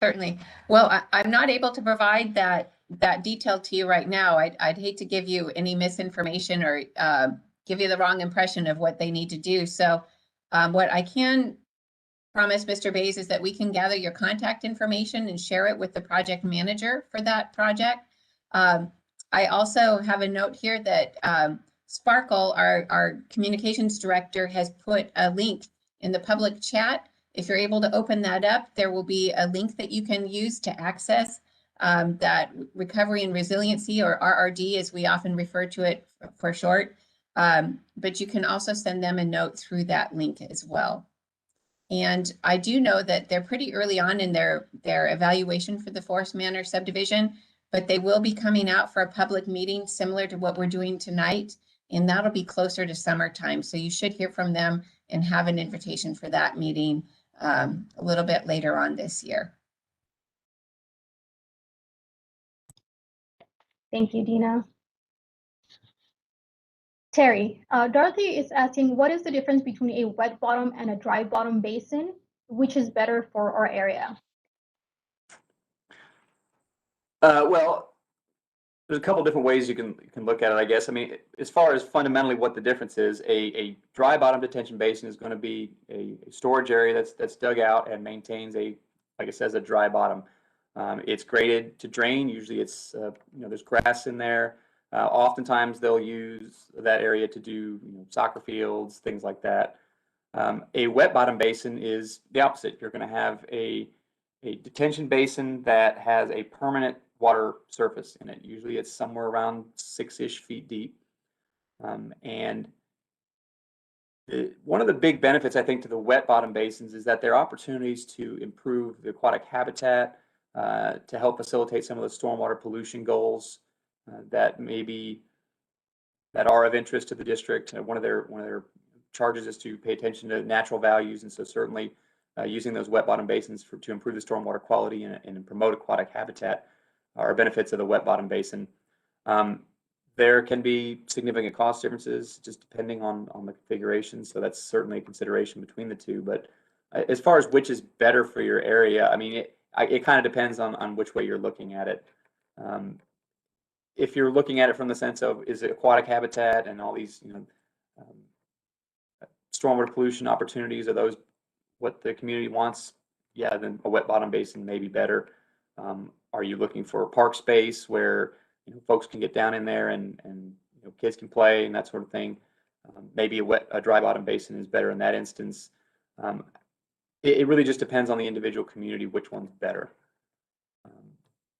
Certainly. Well, I'm not able to provide that detail to you right now. I'd hate to give you any misinformation or give you the wrong impression of what they need to do. So what I can promise, Mr. Bays, is that we can gather your contact information and share it with the project manager for that project. I also have a note here that Sparkle, our communications director, has put a link in the public chat. If you're able to open that up, there will be a link that you can use to access that Recovery and Resiliency, or RRD as we often refer to it for short. But you can also send them a note through that link as well. And I do know that they're pretty early on in their evaluation for the Forest Manor subdivision, but they will be coming out for a public meeting similar to what we're doing tonight, and that'll be closer to summertime. So you should hear from them and have an invitation for that meeting a little bit later on this year. Thank you, Dina. Terry, Dorothy is asking, what is the difference between a wet bottom and a dry bottom basin? Which is better for our area? Well, there's a couple different ways you can look at it, I guess. I mean, as far as fundamentally what the difference is, a dry bottom detention basin is going to be a storage area that's dug out and maintains like it says, a dry bottom. It's graded to drain. Usually it's, there's grass in there. Oftentimes they'll use that area to do soccer fields, things like that. A wet bottom basin is the opposite. You're going to have a detention basin that has a permanent water surface in it. Usually it's somewhere around 6-ish feet deep. And one of the big benefits, I think, to the wet bottom basins is that there are opportunities to improve the aquatic habitat, to help facilitate some of the stormwater pollution goals that are of interest to the district. One of their charges is to pay attention to natural values, and so certainly using those wet bottom basins to improve the stormwater quality and promote aquatic habitat are benefits of the wet bottom basin. There can be significant cost differences just depending on the configuration, so that's certainly a consideration between the two. But as far as which is better for your area, I mean, it kind of depends on which way you're looking at it. If you're looking at it from the sense of, is it aquatic habitat and all these stormwater pollution opportunities, are those what the community wants? Yeah, then a wet bottom basin may be better. Are you looking for a park space where folks can get down in there and kids can play and that sort of thing? Maybe a dry bottom basin is better in that instance. It really just depends on the individual community which one's better.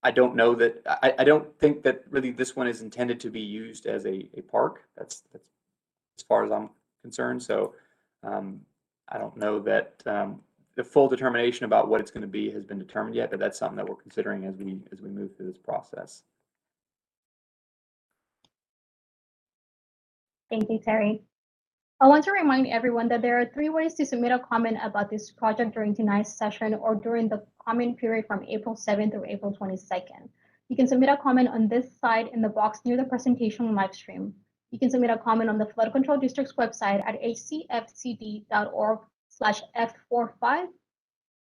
I don't know that I don't think that really this one is intended to be used as a park. That's as far as I'm concerned. So I don't know that the full determination about what it's going to be has been determined yet, but that's something that we're considering as we move through this process. Thank you, Terry. I want to remind everyone that there are 3 ways to submit a comment about this project during tonight's session or during the comment period from April 7th through April 22nd. You can submit a comment on this side in the box near the presentation live stream. You can submit a comment on the Flood Control District's website at hcfcd.org/F45.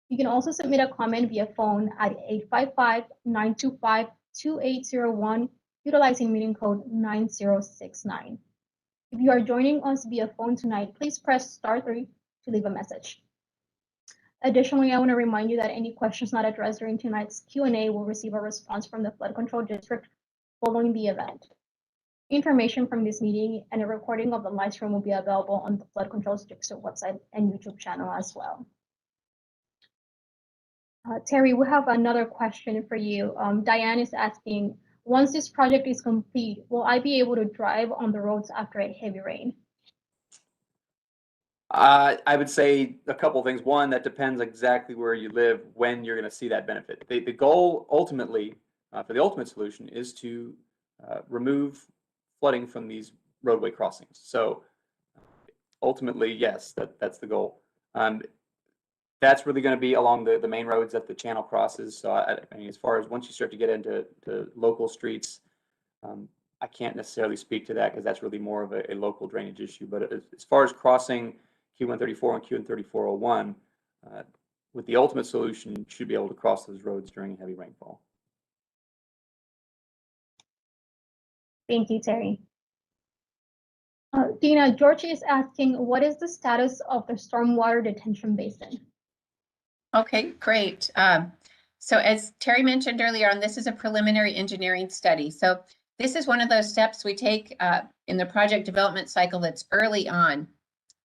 You can also submit a comment via phone at 855-925-2801, utilizing meeting code 9069. If you are joining us via phone tonight, please press *3 to leave a message. Additionally, I want to remind you that any questions not addressed during tonight's Q&A will receive a response from the Flood Control District following the event. Information from this meeting and a recording of the live stream will be available on the Flood Control District website and YouTube channel as well. Terry, we have another question for you. Diane is asking, once this project is complete, will I be able to drive on the roads after a heavy rain? I would say a couple of things. One, that depends exactly where you live when you're going to see that benefit. The goal ultimately, for the ultimate solution, is to remove flooding from these roadway crossings. So ultimately, yes, that's the goal. That's really going to be along the main roads that the channel crosses. So I mean, as far as once you start to get into local streets, I can't necessarily speak to that because that's really more of a local drainage issue. But as far as crossing Q134 and Q13401, with the ultimate solution, should be able to cross those roads during heavy rainfall. Thank you, Terry. Dina, George is asking, what is the status of the stormwater detention basin? Okay, great. So as Terry mentioned earlier on, this is a preliminary engineering study. So this is one of those steps we take in the project development cycle that's early on.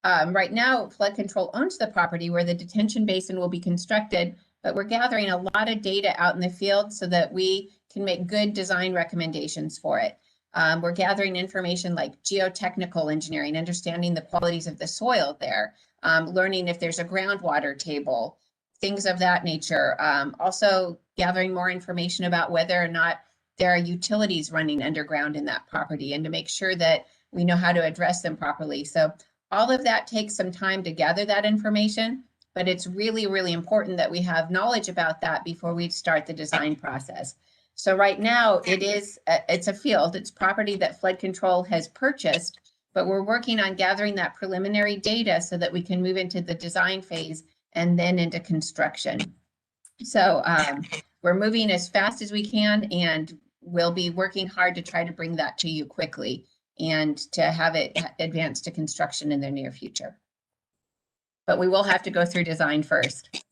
Right now, flood control owns the property where the detention basin will be constructed, but we're gathering a lot of data out in the field so that we can make good design recommendations for it. We're gathering information like geotechnical engineering, understanding the qualities of the soil there, learning if there's a groundwater table, things of that nature. Also gathering more information about whether or not there are utilities running underground in that property and to make sure that we know how to address them properly. So all of that takes some time to gather that information, but it's really, really important that we have knowledge about that before we start the design process. So right now it's a field, it's property that flood control has purchased, but we're working on gathering that preliminary data so that we can move into the design phase and then into construction. So we're moving as fast as we can, and we'll be working hard to try to bring that to you quickly and to have it advance to construction in the near future. But we will have to go through design first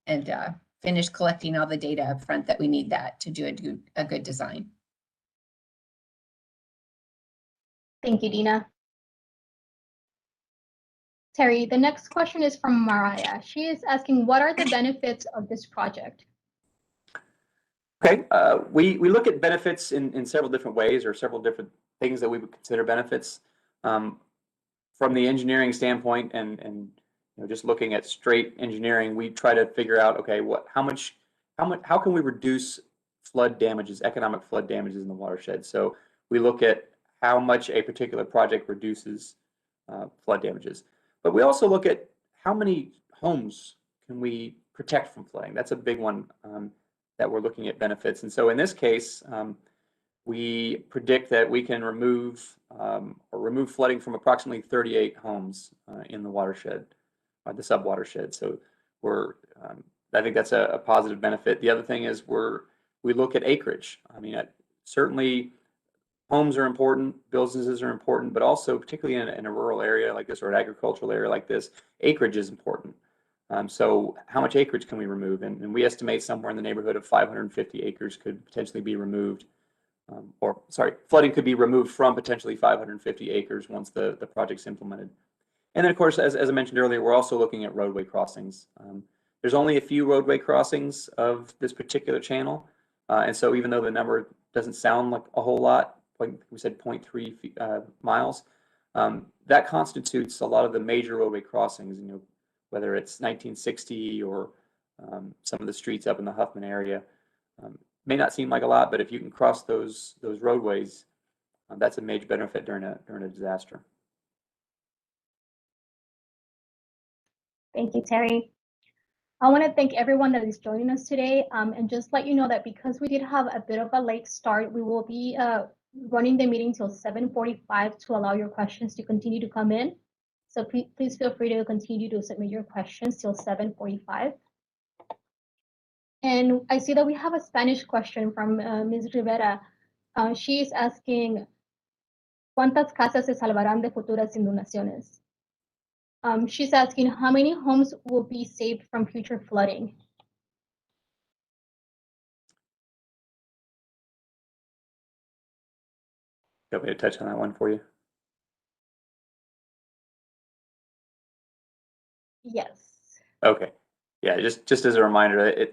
and finish collecting all the data up front that we need that to do a good design. Thank you, Dina. Terry, the next question is from Mariah. She is asking, what are the benefits of this project? Okay, we look at benefits in several different ways, or several different things that we would consider benefits. From the engineering standpoint and just looking at straight engineering, we try to figure out, okay, how can we reduce flood damages, economic flood damages in the watershed? So we look at how much a particular project reduces flood damages. But we also look at how many homes can we protect from flooding. That's a big one that we're looking at benefits. And so in this case, we predict that we can remove flooding from approximately 38 homes in the watershed, the sub-watershed. So I think that's a positive benefit. The other thing is we look at acreage. I mean, certainly homes are important, businesses are important, but also particularly in a rural area like this or an agricultural area like this, acreage is important. So how much acreage can we remove? And we estimate somewhere in the neighborhood of 550 acres could potentially be removed. Flooding could be removed from potentially 550 acres once the project's implemented. And then, of course, as I mentioned earlier, we're also looking at roadway crossings. There's only a few roadway crossings of this particular channel. And so even though the number doesn't sound like a whole lot, like we said, 0.3 miles, that constitutes a lot of the major roadway crossings, whether it's 1960 or some of the streets up in the Huffman area. May not seem like a lot, but if you can cross those roadways, that's a major benefit during a disaster. Thank you, Terry. I want to thank everyone that is joining us today, and just let you know that because we did have a bit of a late start, we will be running the meeting till 7:45 to allow your questions to continue to come in. So please feel free to continue to submit your questions till 7:45. And I see that we have a Spanish question from Ms. Rivera. She is asking, ¿cuántas casas se salvarán de futuras inundaciones? She's asking, how many homes will be saved from future flooding? You want me to touch on that one for you? Yes. Okay. Yeah, just as a reminder,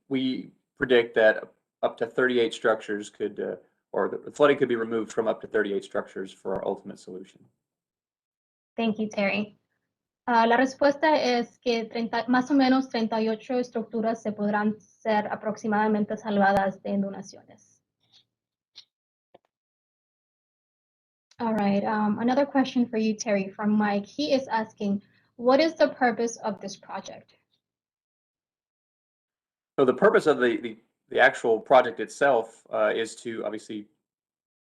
we predict that up to 38 structures could, or the flooding could be removed from up to 38 structures for our ultimate solution. Thank you, Terry. La respuesta es que más o menos 38 estructuras se podrán ser aproximadamente salvadas de inundaciones. All right, another question for you, Terry, from Mike. He is asking, what is the purpose of this project? So the purpose of the actual project itself is to obviously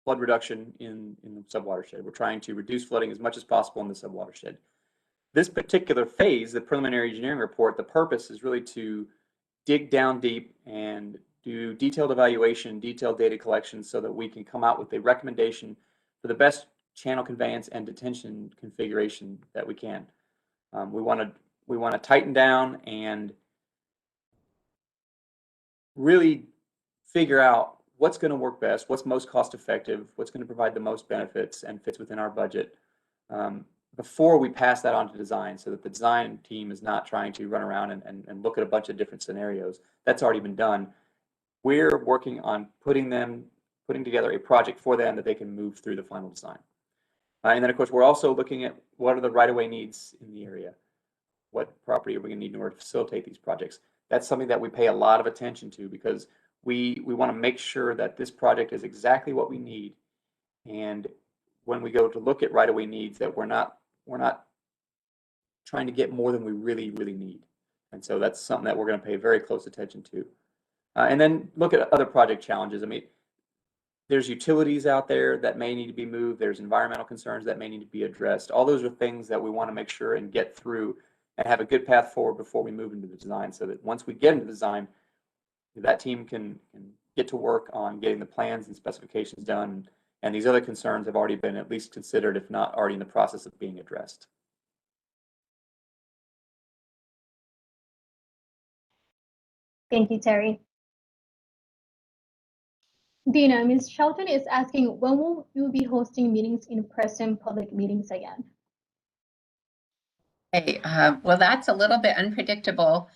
flood reduction in the subwatershed. We're trying to reduce flooding as much as possible in the subwatershed. This particular phase, the preliminary engineering report, the purpose is really to dig down deep and do detailed evaluation, detailed data collection so that we can come out with a recommendation for the best channel conveyance and detention configuration that we can. We want to tighten down and really figure out what's going to work best, what's most cost effective, what's going to provide the most benefits and fits within our budget before we pass that on to design, so that the design team is not trying to run around and look at a bunch of different scenarios. That's already been done. We're working on putting together a project for them that they can move through the final design. And then, of course, we're also looking at what are the right-of-way needs in the area. What property are we going to need in order to facilitate these projects? That's something that we pay a lot of attention to, because we want to make sure that this project is exactly what we need. And when we go to look at right-of-way needs, that we're not trying to get more than we really need. And so that's something that we're going to pay very close attention to. And then look at other project challenges. I mean, there's utilities out there that may need to be moved. There's environmental concerns that may need to be addressed. All those are things that we want to make sure and get through and have a good path forward before we move into the design, so that once we get into the design, that team can get to work on getting the plans and specifications done. And these other concerns have already been at least considered, if not already in the process of being addressed. Thank you, Terry. Dina, Ms. Shelton is asking, when will you be hosting meetings in person, public meetings again? Hey, well, that's a little bit unpredictable.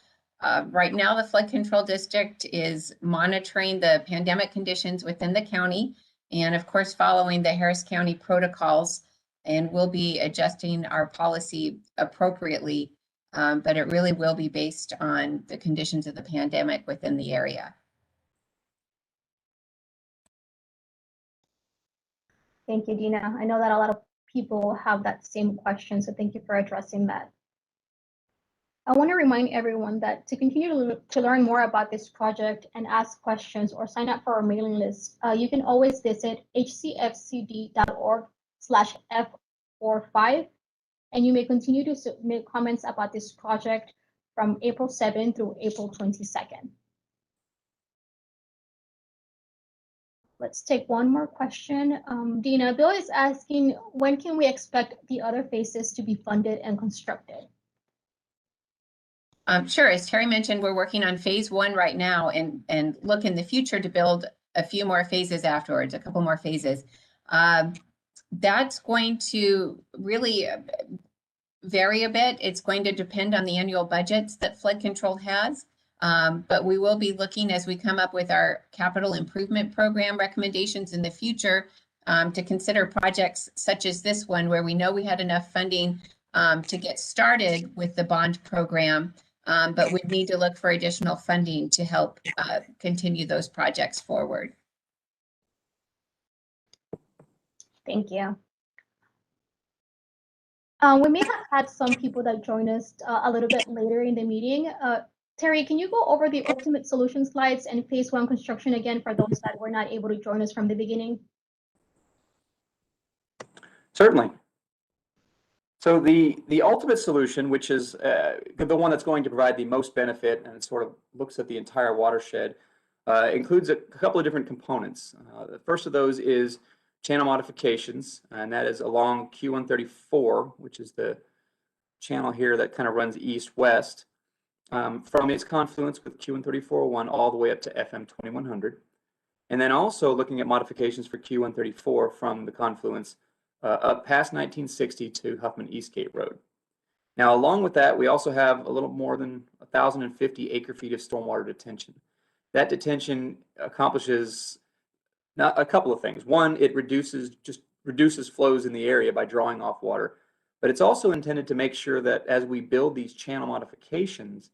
Right now, the Flood Control District is monitoring the pandemic conditions within the county, and of course, following the Harris County protocols, and we'll be adjusting our policy appropriately, but it really will be based on the conditions of the pandemic within the area. Thank you, Dina. I know that a lot of people have that same question, so thank you for addressing that. I want to remind everyone that to continue to learn more about this project and ask questions or sign up for our mailing list, you can always visit hcfcd.org/F-45, and you may continue to submit comments about this project from April 7 through April 22nd. Let's take one more question. Dina, Bill is asking, when can we expect the other phases to be funded and constructed? Sure, as Terry mentioned, we're working on phase 1 right now and look in the future to build a few more phases afterwards, a couple more phases. That's going to really vary a bit. It's going to depend on the annual budgets that flood control has. But we will be looking, as we come up with our capital improvement program recommendations in the future, to consider projects such as this one, where we know we had enough funding to get started with the bond program, but we need to look for additional funding to help continue those projects forward. Thank you. We may have had some people that join us a little bit later in the meeting. Terry, can you go over the ultimate solution slides and phase 1 construction again for those that were not able to join us from the beginning? Certainly. So the ultimate solution, which is the one that's going to provide the most benefit and sort of looks at the entire watershed, includes a couple of different components. The first of those is channel modifications, and that is along Q134, which is the channel here that kind of runs east-west, from its confluence with Q134-01 all the way up to FM 2100. And then also looking at modifications for Q134 from the confluence up past 1960 to Huffman Eastgate Road. Now, along with that, we also have a little more than 1,050 acre-feet of stormwater detention. That detention accomplishes a couple of things. One, it reduces flows in the area by drawing off water, but it's also intended to make sure that as we build these channel modifications,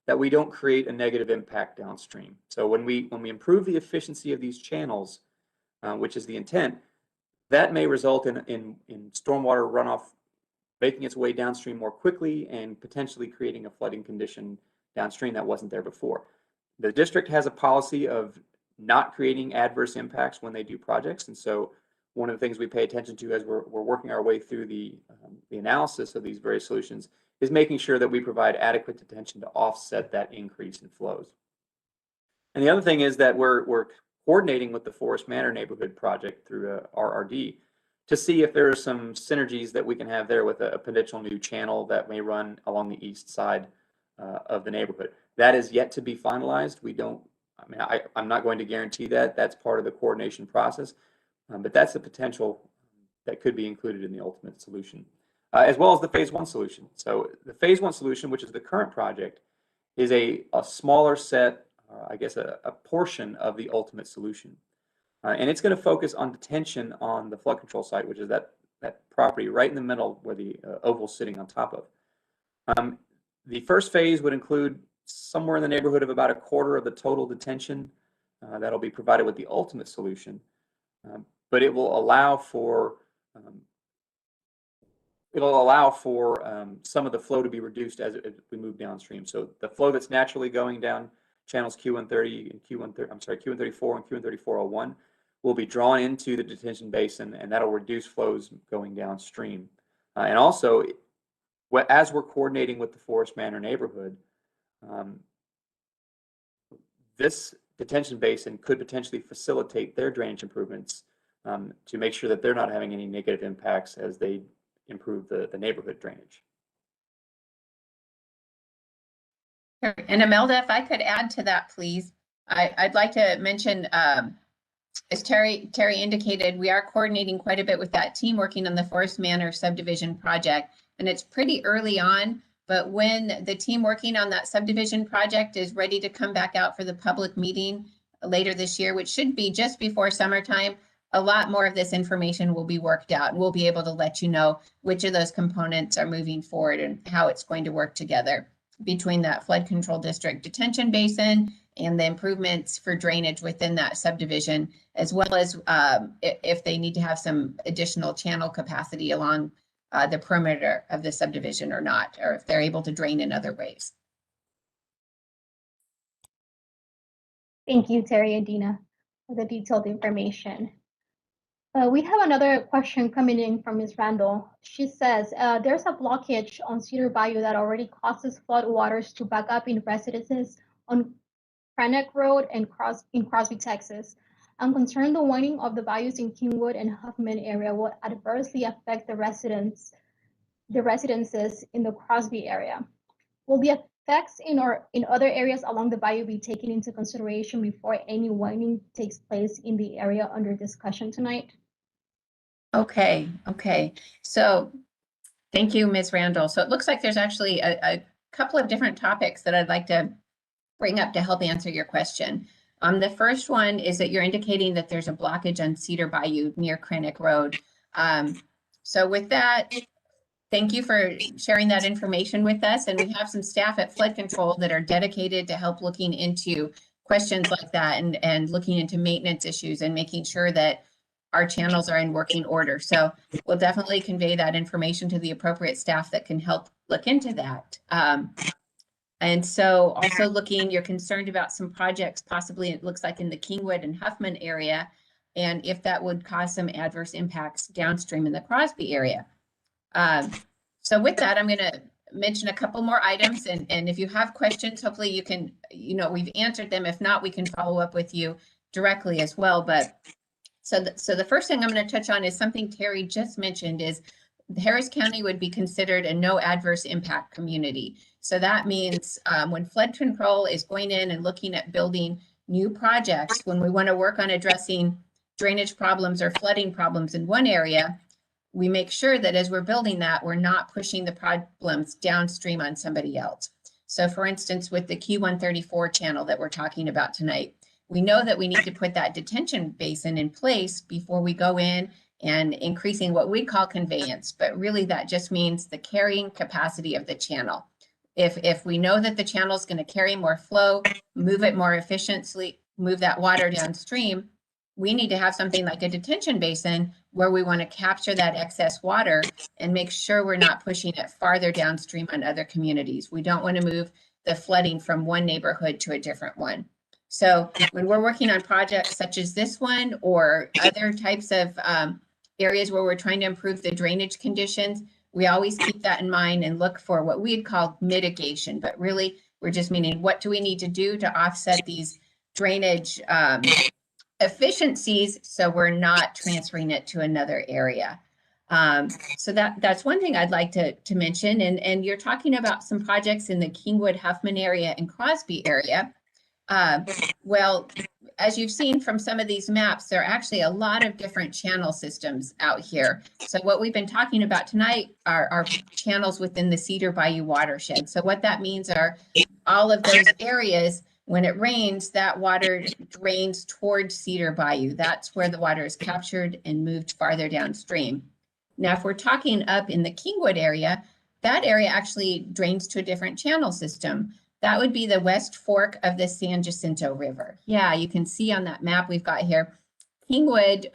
that we don't create a negative impact downstream. So when we improve the efficiency of these channels, which is the intent, that may result in stormwater runoff making its way downstream more quickly and potentially creating a flooding condition downstream that wasn't there before. The district has a policy of not creating adverse impacts when they do projects, and so one of the things we pay attention to as we're working our way through the analysis of these various solutions is making sure that we provide adequate detention to offset that increase in flows. And the other thing is that we're coordinating with the Forest Manor Neighborhood Project through RRD to see if there are some synergies that we can have there with a potential new channel that may run along the east side of the neighborhood. That is yet to be finalized. I'm not going to guarantee that. That's part of the coordination process, but that's the potential that could be included in the ultimate solution, as well as the phase one solution. So the phase one solution, which is the current project, is a smaller set, I guess a portion of the ultimate solution. And it's going to focus on detention on the flood control site, which is that property right in the middle where the oval's sitting on top of. The first phase would include somewhere in the neighborhood of about a quarter of the total detention that'll be provided with the ultimate solution, but it will allow for some of the flow to be reduced as we move downstream. So the flow that's naturally going down channels Q134 and Q13401 will be drawn into the detention basin, and that'll reduce flows going downstream. And also, as we're coordinating with the Forest Manor neighborhood, this detention basin could potentially facilitate their drainage improvements to make sure that they're not having any negative impacts as they improve the neighborhood drainage. And Imelda, if I could add to that, please, I'd like to mention, as Terry indicated, we are coordinating quite a bit with that team working on the Forest Manor subdivision project, and it's pretty early on, but when the team working on that subdivision project is ready to come back out for the public meeting later this year, which should be just before summertime, a lot more of this information will be worked out, and we'll be able to let you know which of those components are moving forward and how it's going to work together between that flood control district detention basin and the improvements for drainage within that subdivision, as well as if they need to have some additional channel capacity along the perimeter of the subdivision or not, or if they're able to drain in other ways. Thank you, Terry and Dina, for the detailed information. We have another question coming in from Ms. Randall. She says, there's a blockage on Cedar Bayou that already causes flood waters to back up in residences on Cranach Road and in Crosby, Texas. I'm concerned the widening of the bayous in Kingwood and Huffman area will adversely affect the residences in the Crosby area. Will the effects in other areas along the bayou be taken into consideration before any widening takes place in the area under discussion tonight? Okay. So thank you, Ms. Randall. So it looks like there's actually a couple of different topics that I'd like to bring up to help answer your question. The first one is that you're indicating that there's a blockage on Cedar Bayou near Cranach Road. So with that, thank you for sharing that information with us. And we have some staff at Flood Control that are dedicated to help looking into questions like that and looking into maintenance issues and making sure that our channels are in working order. So we'll definitely convey that information to the appropriate staff that can help look into that. And so also you're concerned about some projects, possibly it looks like in the Kingwood and Huffman area, and if that would cause some adverse impacts downstream in the Crosby area. So with that, I'm going to mention a couple more items, and if you have questions, hopefully you can, we've answered them. If not, we can follow up with you directly as well. But so the first thing I'm going to touch on is something Terry just mentioned, is Harris County would be considered a no adverse impact community. So that means when flood control is going in and looking at building new projects, when we want to work on addressing drainage problems or flooding problems in one area, we make sure that as we're building that, we're not pushing the problems downstream on somebody else. So for instance, with the Q134 channel that we're talking about tonight, we know that we need to put that detention basin in place before we go in and increasing what we call conveyance, but really that just means the carrying capacity of the channel. If we know that the channel is going to carry more flow, move it more efficiently, move that water downstream, we need to have something like a detention basin where we want to capture that excess water and make sure we're not pushing it farther downstream on other communities. We don't want to move the flooding from one neighborhood to a different one. So when we're working on projects such as this one or other types of areas where we're trying to improve the drainage conditions, we always keep that in mind and look for what we'd call mitigation, but really we're just meaning what do we need to do to offset these drainage efficiencies so we're not transferring it to another area. So that's one thing I'd like to mention. And you're talking about some projects in the Kingwood, Huffman area and Crosby area. Well, as you've seen from some of these maps, there are actually a lot of different channel systems out here. So what we've been talking about tonight are channels within the Cedar Bayou Watershed. So what that means are all of those areas, when it rains, that water drains towards Cedar Bayou. That's where the water is captured and moved farther downstream. Now, if we're talking up in the Kingwood area, that area actually drains to a different channel system. That would be the West Fork of the San Jacinto River. Yeah, you can see on that map we've got here, Kingwood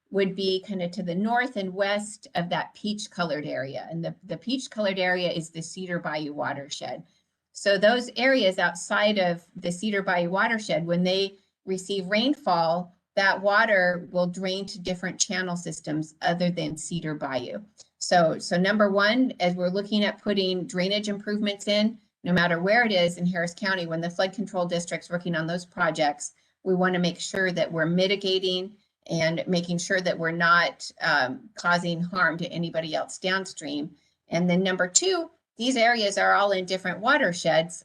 would be kind of to the north and west of that peach colored area. And the peach colored area is the Cedar Bayou Watershed. So those areas outside of the Cedar Bayou Watershed, when they receive rainfall, that water will drain to different channel systems other than Cedar Bayou. So number one, as we're looking at putting drainage improvements in, no matter where it is in Harris County, when the flood control district's working on those projects, we want to make sure that we're mitigating and making sure that we're not causing harm to anybody else downstream. And then number two, these areas are all in different watersheds.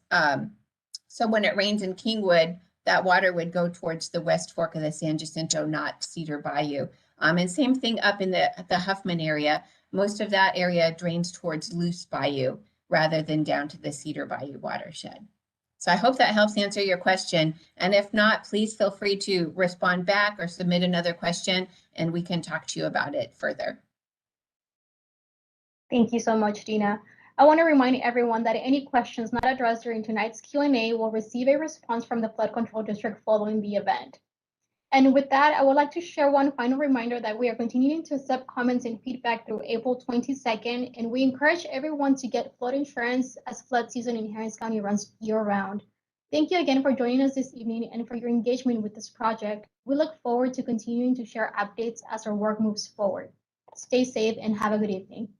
So when it rains in Kingwood, that water would go towards the West Fork of the San Jacinto, not Cedar Bayou. And same thing up in the Huffman area. Most of that area drains towards Loose Bayou rather than down to the Cedar Bayou watershed. So I hope that helps answer your question. And if not, please feel free to respond back or submit another question and we can talk to you about it further. Thank you so much, Dina. I want to remind everyone that any questions not addressed during tonight's Q&A will receive a response from the Flood Control District following the event. And with that, I would like to share one final reminder that we are continuing to accept comments and feedback through April 22nd, and we encourage everyone to get flood insurance as flood season in Harris County runs year-round. Thank you again for joining us this evening and for your engagement with this project. We look forward to continuing to share updates as our work moves forward. Stay safe and have a good evening.